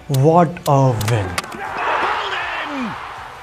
What a win.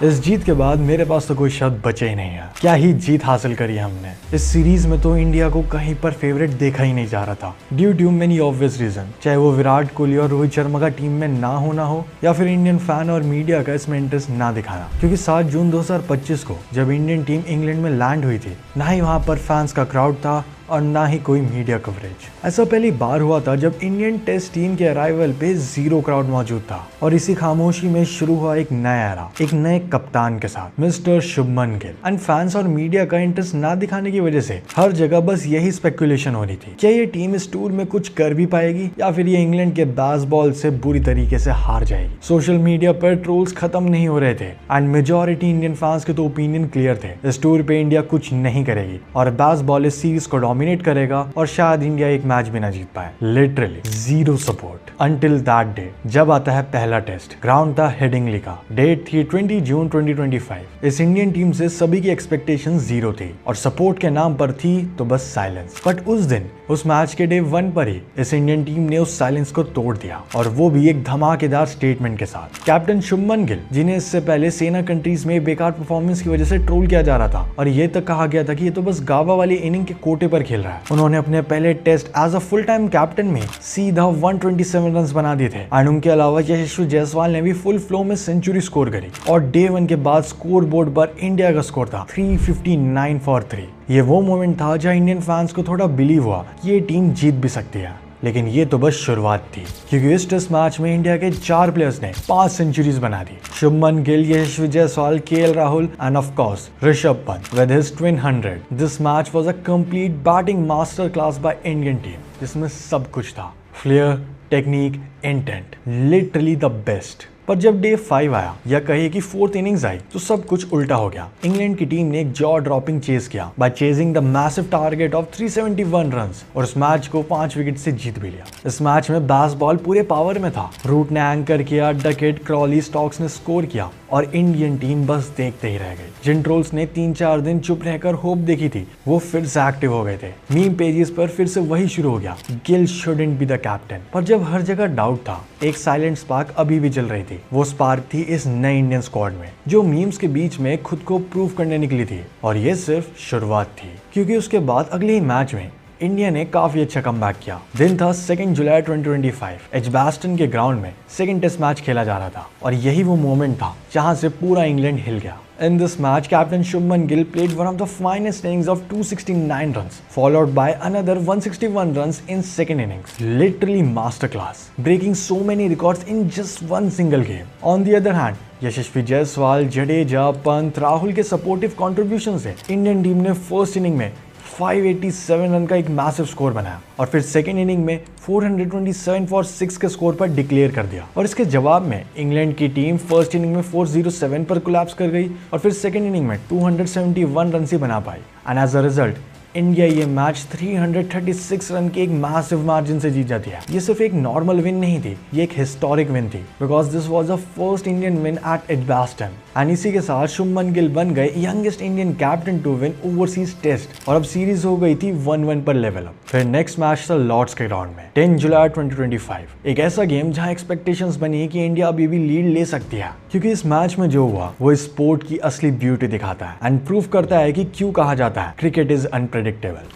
इस जीत के बाद मेरे पास तो कोई शब्द बचे ही नहीं है। क्या ही जीत हासिल करी हमने। इस सीरीज में तो इंडिया को कहीं पर फेवरेट देखा ही नहीं जा रहा था, due to many obvious reason. चाहे वो विराट कोहली और रोहित शर्मा का टीम में ना होना हो, या फिर इंडियन फैन और मीडिया का इसमें इंटरेस्ट ना दिखाना। क्योंकि 7 जून 2025 को जब इंडियन टीम इंग्लैंड में लैंड हुई थी, ना ही वहां पर फैंस का क्राउड था और ना ही कोई मीडिया कवरेज। ऐसा पहली बार हुआ था जब इंडियन टेस्ट टीम के अराइवल पे 0 क्राउड मौजूद था। और इसी खामोशी में शुरू हुआ एक नया एरा, एक नए कप्तान के साथ, mister Shubman Gill. And fans और मीडिया का इंटरेस्ट ना दिखाने की वजह से हर जगह बस यही स्पेकुलेशन हो रही थी, क्या ये टीम इस टूर में कुछ कर भी पाएगी या फिर ये इंग्लैंड के बेसबॉल से बुरी तरीके से हार जाएगी। सोशल मीडिया पर ट्रोल्स खत्म नहीं हो रहे थे एंड मेजॉरिटी इंडियन फैंस के तो ओपिनियन क्लियर थे, इस टूर पे इंडिया कुछ नहीं करेगी और बेसबॉल इस सीरीज को डोमिनेट करेगा और शायद इंडिया एक मैच भी ना जीत पाए। Literally 0 support until that day, जब आता है पहला टेस्ट। ग्राउंड था हेडिंगली का, डेट थी 20 जून 2025। इस इंडियन टीम से सभी की एक्सपेक्टेशन 0 थी और सपोर्ट के नाम पर थी तो बस साइलेंस। बट उस दिन, उस मैच के डे 1 पर ही इस इंडियन टीम ने उस साइलेंस को तोड़ दिया, और वो भी एक धमाकेदार स्टेटमेंट के साथ। कैप्टन शुभमन गिल, जिन्हें इससे पहले सेना कंट्रीज में बेकार परफॉर्मेंस की वजह से ट्रोल किया जा रहा था और ये तक कहा गया था कि ये तो बस गावा वाली इनिंग के कोटे पर खेल रहा है, उन्होंने अपने पहले test as a full time captain में सीधा 127 रन बना दिए थे। एंड उनके अलावा यशस्वी जायसवाल ने भी फुल फ्लो में सेंचुरी स्कोर करी और डे 1 के बाद स्कोर बोर्ड पर इंडिया का स्कोर था 359 फॉर 3। ये वो मोमेंट था जहां इंडियन फैंस को थोड़ा बिलीव हुआ कि ये टीम जीत भी सकती है। लेकिन ये तो बस शुरुआत थी, क्योंकि इस टेस्ट मैच में इंडिया के 4 प्लेयर्स ने 5 सेंचुरीज बना दी। Shubman Gill, Yashasvi Jaiswal, KL Rahul and of course Rishabh Pant with his twin 100। This match was a complete batting master class by Indian team, जिसमें सब कुछ था, flair, technique, intent, literally the best. पर जब डे 5 आया, या कहिए कि 4th इनिंग्स आई, तो सब कुछ उल्टा हो गया। इंग्लैंड की टीम ने एक जॉ ड्रॉपिंग चेस किया by chasing the massive target of 371 runs और उस मैच को 5 विकेट से जीत भी लिया। इस मैच में बेसबॉल पूरे पावर में था। रूट ने एंकर किया, डकेट, क्रॉली, स्टॉक्स ने स्कोर किया और इंडियन टीम बस देखते ही रह गई। जिन ट्रोल्स ने 3-4 दिन चुप रहकर होप देखी थी, वो फिर से एक्टिव हो गए थे। मीम पेजेस पर फिर से वही शुरू हो गया, Gill shouldn't be the captain. पर जब हर जगह डाउट था, एक साइलेंट स्पार्क अभी भी जल रही थी। वो स्पार्क थी इस नए इंडियन स्क्वाड में, जो मीम्स के बीच में खुद को प्रूव करने निकली थी। और ये सिर्फ शुरुआत थी, क्योंकि उसके बाद अगले ही मैच में इंडिया ने काफी अच्छा कमबैक किया। दिन था 2 जुलाई 2025। एजबास्टन के ग्राउंड में सेकंड टेस्ट मैच खेला जा रहा था और यही वो मोमेंट था जहां से पूरा इंग्लैंड हिल गया। In this match, Captain Shubman Gill played one of the finest innings of 269 runs, followed by another 161 runs in second innings. Literally masterclass, breaking so many records in just one single game. On the other hand, यशस्वी जायसवाल, जडेजा, पंत, राहुल के supportive contribution से Indian team ने first inning में 587 run का एक massive score बनाया और फिर second inning में 427 फॉर 6 के स्कोर पर डिक्लेयर कर दिया। और इसके जवाब में इंग्लैंड की टीम फर्स्ट इनिंग में 407 पर कोलैप्स कर गई और फिर सेकेंड इनिंग में 271 रन ही बना पाई। And as a result India ये मैच 336 रन के एक मैसिव मार्जिन से जीत जाती है। ये सिर्फ एक नॉर्मल विन नहीं थी, ये एक हिस्टोरिक विन थी, because this was the first Indian win at Edgbaston. And इसी के साथ शुभमन गिल बन गए youngest Indian captain to win overseas test और अब सीरीज हो गई थी 1-1 पर लेवल अप। फिर नेक्स्ट मैच था लॉर्ड्स के ग्राउंड में 10 जुलाई 2025। एक ऐसा गेम जहां एक्सपेक्टेशंस बनी कि इंडिया अभी भी लीड ले सकती है, क्योंकि इस मैच में जो हुआ वो स्पोर्ट की असली ब्यूटी दिखाता है एंड प्रूव करता है कि क्यों कहा जाता है क्रिकेट इज अनप्रेडिक्टेबल।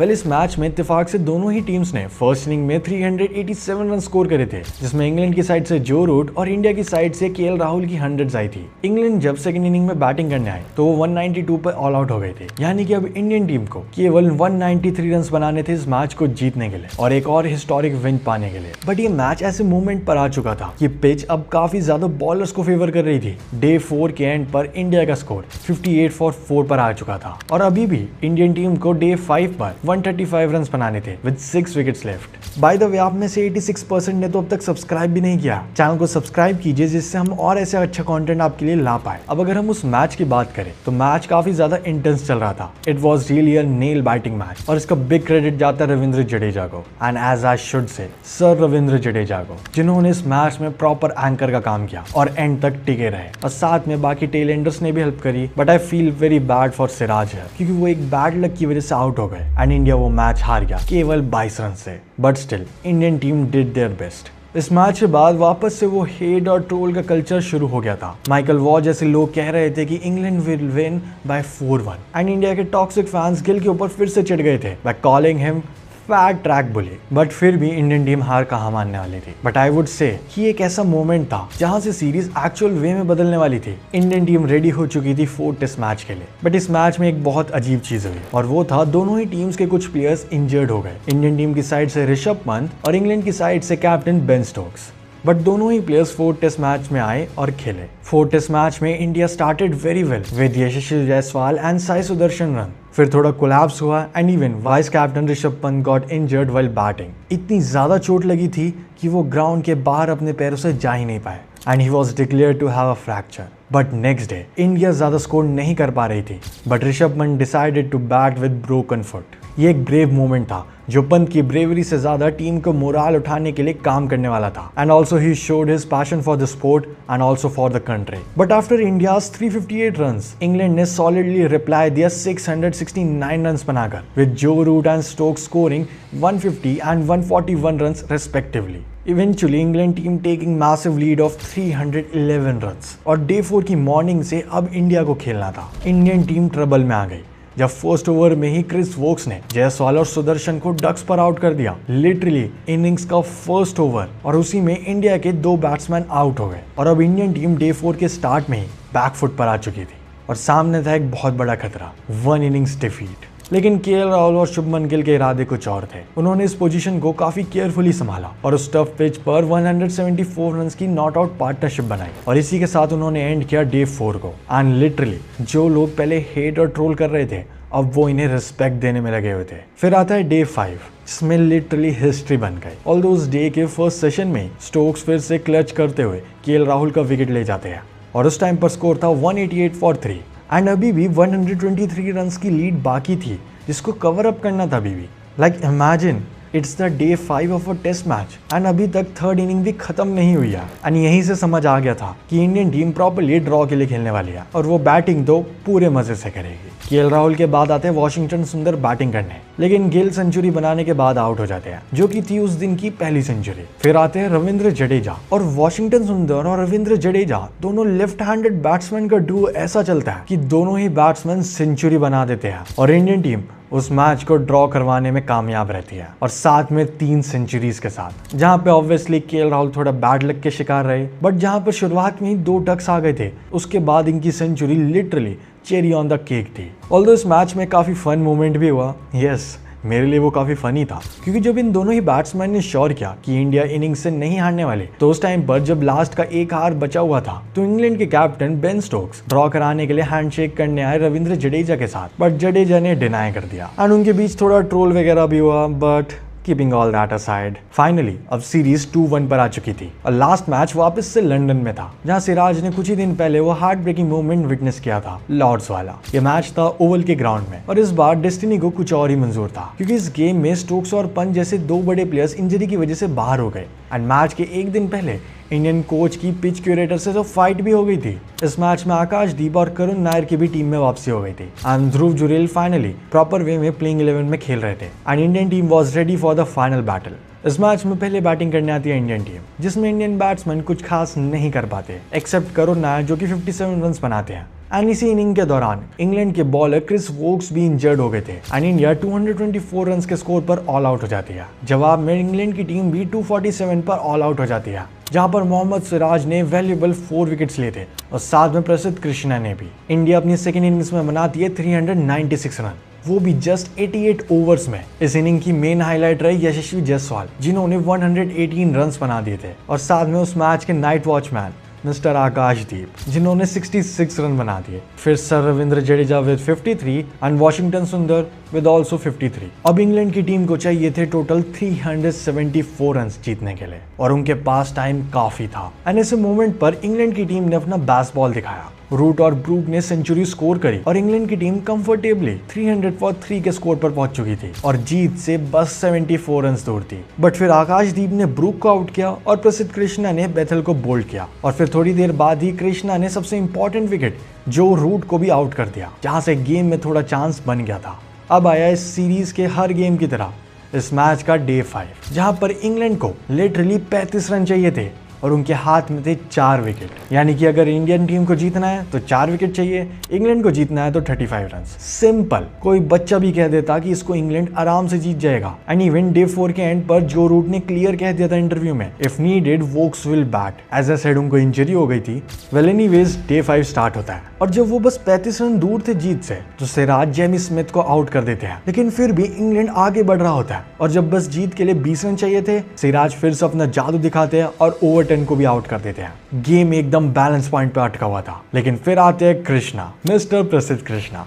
वेल, इस मैच में इत्तेफाक से दोनों ही टीम्स ने फर्स्ट इनिंग में 387 रन स्कोर करे थे, जिसमें इंग्लैंड की साइड से जो रूट और इंडिया की साइड से केएल राहुल की 100 आई थी। इंग्लैंड जब सेकंड इनिंग में बैटिंग करने आए तो वो 192 पर ऑल आउट हो गए थे, यानी कि अब इंडियन टीम को केवल 193 रन बनाने थे इस मैच को जीतने के लिए और एक और हिस्टोरिक विन पाने के लिए। बट ये मैच ऐसे मूवमेंट पर आ चुका था कि पिच अब काफी ज्यादा बॉलर्स को फेवर कर रही थी। डे 4 के एंड पर इंडिया का स्कोर 58 फॉर 4 पर आ चुका था और अभी भी इंडियन टीम को डे 5 पर 135 रन बनाने थे with 6 wickets left. By the way, आप में से 86% ने तो अब तक सब्सक्राइब भी नहीं किया। चैनल को सब्सक्राइब कीजिए, जिससे हम और ऐसे अच्छा कंटेंट आपके लिए ला पाए। अब अगर हम उस मैच की बात करें तो मैच काफी ज्यादा इंटेंस चल रहा था। It was really a nail biting match और इसका बिग क्रेडिट जाता है रविंद्र जडेजा को, and as I should say sir Ravindra Jadeja को, जिन्होंने इस मैच में प्रॉपर एंकर का काम किया और एंड तक टिके रहे। और साथ में बाकी टेलेंडर्स ने भी हेल्प करी। But I feel very bad for Siraj है, क्योंकि वो एक बैड लक की वजह से आउट हो गए एंड इंडिया वो मैच हार गया केवल 22 रन से। But still Indian team did their best. इस मैच के बाद वापस से वो हेट और ट्रोल का कल्चर शुरू हो गया था। माइकल वॉ जैसे लोग कह रहे थे कि England will win bye 4-1 and India के टॉक्सिक फैंस गिल के ऊपर फिर से चिढ़ गए थे by calling him fat track bully. But फिर भी इंडियन टीम हार कहाँ मानने वाली थी। बट आई वुड से कि एक ऐसा मोमेंट था जहां से सीरीज एक्चुअल वे में बदलने वाली थी। इंडियन टीम रेडी हो चुकी थी 4 टेस्ट मैच के लिए। बट इस मैच में एक बहुत अजीब चीज हुई और वो था दोनों ही टीम्स के कुछ प्लेयर्स इंजर्ड हो गए। इंडियन टीम की साइड से ऋषभ पंत और इंग्लैंड की साइड से कैप्टन बेन स्टोक्स। बट दोनों ही प्लेयर्स 4 टेस्ट मैच में आए और खेले। 4 टेस्ट मैच में India started very well with Yashasvi Jaiswal and Sai Sudarshan run. फिर थोड़ा कोलैप्स हुआ and even vice captain Rishabh Pant got injured while batting. इतनी ज्यादा चोट लगी थी कि वो ग्राउंड के बाहर अपने पैरों से जा ही नहीं पाए and he was declared to have a fracture. But next day India ज्यादा स्कोर नहीं कर पा रही थी but Rishabh Pant decided to bat with broken foot. ये एक ब्रेव मोमेंट था जो पंत की ब्रेवरी से ज्यादा टीम को मोराल उठाने के लिए काम करने वाला था and also he showed his passion for the sport and also for the country. But after India's 358 runs England ने सॉलिडली रिप्लाई दिया 669 रन्स बनाकर with Joe Root and Stokes scoring 150 and 141 runs respectively. Eventually, England team taking massive lead of 311 runs और day 4 की morning से अब India को खेलना था। इंडियन टीम ट्रबल में आ गई जब फर्स्ट ओवर में ही क्रिस वोक्स ने जायसवाल और सुदर्शन को डक्स पर आउट कर दिया। लिटरली इनिंग्स का फर्स्ट ओवर और उसी में इंडिया के 2 बैट्समैन आउट हो गए और अब इंडियन टीम डे 4 के स्टार्ट में ही बैकफुट पर आ चुकी थी और सामने था एक बहुत बड़ा खतरा, 1 इनिंग्स डिफीट। लेकिन केएल राहुल और शुभमन गिल के इरादे कुछ और थे। उन्होंने इस पोजीशन को काफी केयरफुली संभाला और उस टफ पिच पर 174 रन्स की नॉट आउट पार्टनरशिप बनाई और इसी के साथ उन्होंने एंड किया डे 4 को। एंड लिटरली जो लोग पहले हेट और ट्रोल कर रहे थे अब वो इन्हें रिस्पेक्ट देने में लगे हुए थे। फिर आता है डे 5 जिसमें लिटरली हिस्ट्री बन गई। ऑल्दो उस डे के फर्स्ट सेशन में स्टोक्स फिर से क्लच करते हुए केएल राहुल का विकेट ले जाते हैं और उस टाइम पर स्कोर था 188 फॉर 3 एंड अभी भी 123 रन्स की लीड बाकी थी जिसको कवर अप करना था अभी भी। Like imagine it's the day 5 of a test match and अभी तक थर्ड इनिंग भी खत्म नहीं हुई है एंड यहीं से समझ आ गया था कि इंडियन टीम प्रॉपर्ली ड्रॉ के लिए खेलने वाली है और वो बैटिंग तो पूरे मजे से करेगी। केएल राहुल के बाद आते हैं वॉशिंगटन सुंदर बैटिंग करने, लेकिन गिल सेंचुरी बनाने के बाद आउट हो जाते हैं जो कि थी उस दिन की पहली सेंचुरी। फिर आते हैं रविंद्र जडेजा और वॉशिंगटन सुंदर और रविंद्र जडेजा दोनों लेफ्ट हैंडेड बैट्समैन का डुओ ऐसा चलता है कि दोनों ही बैट्समैन सेंचुरी बना देते हैं और इंडियन टीम उस मैच को ड्रॉ करवाने में कामयाब रहती है और साथ में 3 सेंचुरीज के साथ। जहां पे ऑब्वियसली केएल राहुल थोड़ा बैड लक के शिकार रहे बट जहां पर शुरुआत में ही 2 डक्स आ गए थे उसके बाद इनकी century literally cherry on the cake थी। ऑल्दो इस मैच में काफी फन मोमेंट भी हुआ। यस मेरे लिए वो काफी फनी था क्योंकि जब इन दोनों ही बैट्समैन ने श्योर किया कि इंडिया इनिंग्स से नहीं हारने वाले तो उस टाइम पर जब लास्ट का एक हार बचा हुआ था तो इंग्लैंड के कैप्टन बेन स्टोक्स ड्रॉ कराने के लिए हैंडशेक करने आए रविंद्र जडेजा के साथ बट जडेजा ने डिनाई कर दिया एंड उनके बीच थोड़ा ट्रोल वगैरह भी हुआ। But keeping all that aside finally अब सीरीज 2-1 पर आ चुकी थी और लास्ट मैच वापस से लंदन में था जहां सिराज ने कुछ ही दिन पहले वो हार्ट ब्रेकिंग मूवमेंट विटनेस किया था लॉर्ड्स वाला। ये मैच था ओवल के ग्राउंड में और इस बार डेस्टिनी को कुछ और ही मंजूर था क्योंकि इस गेम में स्टोक्स और पंत जैसे 2 बड़े प्लेयर्स इंजरी की वजह से बाहर हो गए एंड मैच के एक दिन पहले इंडियन कोच की पिच क्यूरेटर से तो फाइट भी हो गई थी। इस मैच में आकाशदीप और करुण नायर की भी टीम में वापसी हो गई थी and Dhruv Jurel finally proper way में प्लेइंग 11 में खेल रहे थे and Indian team was ready for the final battle. इस मैच में पहले बैटिंग करने आती है इंडियन टीम जिसमें इंडियन बैट्समैन कुछ खास नहीं कर पाते एक्सेप्ट करुण नायर जो कि 57 रन्स बनाते हैं एंड इसी इनिंग के दौरान इंग्लैंड के बॉलर क्रिस वोक्स भी इंजर्ड हो गए थे एंड इंडिया 224 रन्स के स्कोर पर ऑल आउट हो जाती है। जवाब में इंग्लैंड की टीम भी 247 पर ऑल आउट हो जाती है जहां पर मोहम्मद सिराज ने वैल्यूएबल 4 विकेट्स लिए थे और साथ में प्रसिद्ध कृष्णा ने भी। इंडिया अपनी सेकेंड इनिंग्स में बनाती है 396 रन वो भी जस्ट 88 ओवर्स में। इस इनिंग की मेन हाईलाइट रही यशस्वी जायसवाल जिन्होंने 118 रन्स बना दिए थे और साथ में उस मैच के नाइट वॉचमैन मिस्टर आकाशदीप जिन्होंने 66 रन बना दिए। फिर sir Ravindra Jadeja with 53 and Washington सुंदर विद ऑल्सो 53। अब इंग्लैंड की टीम को चाहिए थे टोटल 374 रन जीतने के लिए और उनके पास टाइम काफी था एंड ऐसे मोमेंट पर इंग्लैंड की टीम ने अपना बेस्ट बॉल दिखाया। रूट और ब्रूक ने सेंचुरी स्कोर करी और इंग्लैंड की टीम कंफर्टेबली 300 फॉर 3 के स्कोर पर पहुंच चुकी थी और जीत से बस 74 रन दूर थी। बट फिर आकाशदीप ने ब्रूक को आउट किया और प्रसिद्ध कृष्णा ने बेथल को बोल्ड किया और फिर थोड़ी देर बाद ही कृष्णा ने सबसे इंपॉर्टेंट विकेट जो रूट को भी आउट कर दिया जहां से गेम में थोड़ा चांस बन गया था। अब आया इस सीरीज के हर गेम की तरह इस मैच का डे 5, जहां पर इंग्लैंड को लिटरली 35 रन चाहिए थे और उनके हाथ में थे 4 विकेट। यानी कि अगर इंडियन टीम को जीतना है तो 4 विकेट चाहिए, इंग्लैंड को जीतना है तो 35 रन। सिंपल। कोई बच्चा भी कह देता कि इसको इंग्लैंड आराम से जीत जाएगा। एंड इवन डे 4 के एंड पर जो रूट ने क्लियर कह दिया था इंटरव्यू में, if needed Woakes will bat. As I said, उनको इंजरी हो गई थी। वेल एनीवेज, डे 5 स्टार्ट होता है और जब वो बस 35 रन दूर थे जीत से, तो सिराज जेमी स्मिथ को आउट कर देते हैं। लेकिन फिर भी इंग्लैंड आगे बढ़ रहा होता है और जब बस जीत के लिए 20 रन चाहिए थे, सिराज फिर से अपना जादू दिखाते हैं और ओवर 10 को भी आउट कर देते हैं। गेम एकदम बैलेंस पॉइंट पे अटका हुआ था। लेकिन फिर आते हैं कृष्णा, मिस्टर प्रसिद्ध कृष्णा,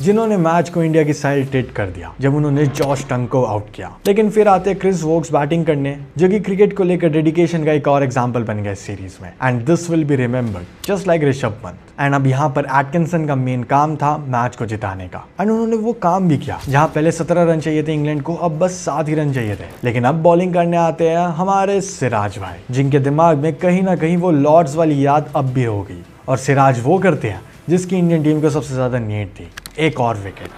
जिन्होंने मैच को इंडिया की साइड टिल्ट कर दिया जब उन्होंने जॉश टंग को आउट किया। लेकिन फिर आते क्रिस वोक्स बैटिंग करने, जो कि क्रिकेट को लेकर डेडिकेशन का एक और एग्जांपल बन गया इस सीरीज में। And this will be remembered just like Rishabh Pant. And अब यहाँ पर एटकिंसन का मेन काम था मैच को जिताने का, एंड उन्होंने वो काम भी किया। जहाँ पहले 17 रन चाहिए थे इंग्लैंड को, अब बस 7 ही रन चाहिए थे। लेकिन अब बॉलिंग करने आते हैं हमारे सिराज भाई, जिनके दिमाग में कहीं ना कहीं वो लॉर्ड्स वाली याद अब भी होगी। और सिराज वो करते हैं जिसकी इंडियन टीम को सबसे ज्यादा नीड थी, एक और wicket.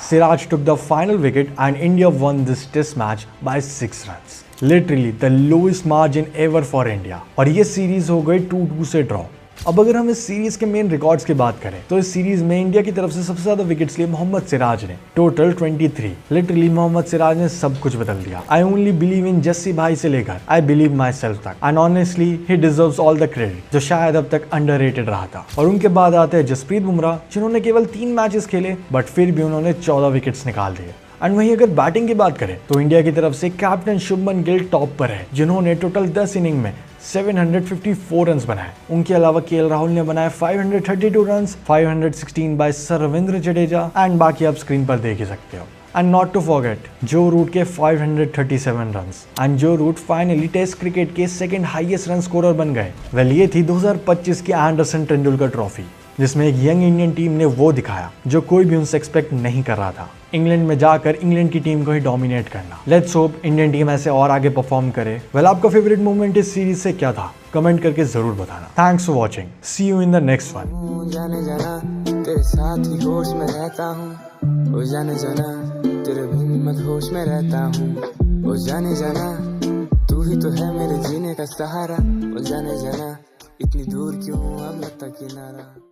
Siraj took the final wicket and India won this test match by 6 runs. Literally the lowest margin ever for India. और ये सीरीज हो गई 2-2 से ड्रॉ। अब अगर हम इस सीरीज के मेन रिकॉर्ड्स की बात करें तो इस सीरीज में इंडिया की तरफ से सबसे ज्यादा विकेट्स लिए मोहम्मद सिराज ने, टोटल 23। लिटरली मोहम्मद सिराज ने सब कुछ बदल दिया। I only believe in Jassi भाई से लेकर आई बिलीव माई सेल्फ तक। And honestly he deserves all the credit, जो शायद अब तक अंडररेटेड रहा था। और उनके बाद आते हैं जसप्रीत बुमराह, जिन्होंने केवल 3 मैचेस खेले बट फिर भी उन्होंने 14 विकेट्स निकाल दिए। एंड वहीं अगर बैटिंग की बात करें तो इंडिया की तरफ से कैप्टन शुभमन गिल टॉप पर है, जिन्होंने टोटल 10 इनिंग में 754 रन्स बनाए। उनके अलावा केएल राहुल ने बनाए 532 runs, 516 by sir Ravindra Jadeja, and बाकी आप स्क्रीन पर देख ही सकते हो। And not to forget Joe Root के 537 runs, and Joe Root finally test cricket के सेकंड हाईएस्ट रन स्कोरर बन गए। वेल ये थी 2025 की एंडरसन तेंदुलकर ट्रॉफी, जिसमें एक यंग इंडियन टीम ने वो दिखाया जो कोई भी उनसे एक्सपेक्ट नहीं कर रहा था, इंग्लैंड में जाकर इंग्लैंड की टीम को ही डोमिनेट करना। लेट्स होप इंडियन टीम ऐसे और आगे परफॉर्म करे। वेल आपका फेवरेट मोमेंट इस सीरीज से क्या था, कमेंट करके जरूर बताना। Thanks for watching, see you in the next one. जाने जाना तेरे साथ ही होश में रहता हूँ, ओ जाने जाना तेरे बिन मत होश में रहता हूँ, ओ जाने जाना तू ही तो है मेरे जीने का सहारा, ओ जाने जाना इतनी दूर क्यों अब लगता किनारा।